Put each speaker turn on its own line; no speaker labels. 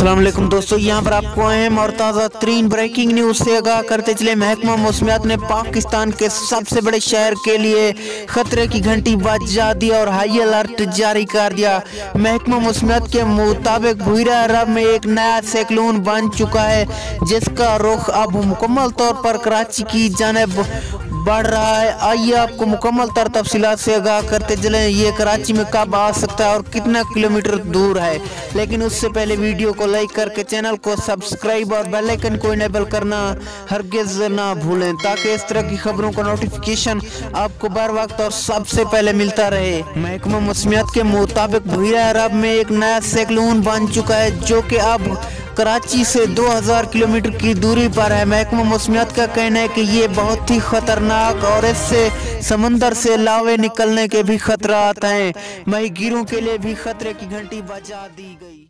अस्सलाम वालेकुम दोस्तों, यहाँ पर आपको अहम और ताज़ा तरीन ब्रेकिंग न्यूज़ से आगाह करते चले। महकमा मौसमियात ने पाकिस्तान के सबसे बड़े शहर के लिए खतरे की घंटी बजा दी और हाई अलर्ट जारी कर दिया। महकमा मौसमियात के मुताबिक बहिरा अरब में एक नया साइक्लोन बन चुका है, जिसका रुख अब मुकम्मल तौर पर कराची की जानिब बढ़ रहा है। आइए आपको मुकम्मल तफसीलात से आगाह करते चलें ये कराची में कब आ सकता है और कितना किलोमीटर दूर है। लेकिन उससे पहले वीडियो को लाइक करके चैनल को सब्सक्राइब और बेल आइकन को इनेबल करना हरगिज़ ना भूलें, ताकि इस तरह की खबरों का नोटिफिकेशन आपको बर वक्त और सबसे पहले मिलता रहे। महकमा मौसमियात के मुताबिक बहिरा अरब में एक नया साइक्लोन बन चुका है, जो कि अब कराची से 2000 किलोमीटर की दूरी पर है। महकमा मौसमियात का कहना है कि ये बहुत ही खतरनाक और इससे समंदर से लावे निकलने के भी खतरात हैं। माहीगीरों के लिए भी खतरे की घंटी बजा दी गई।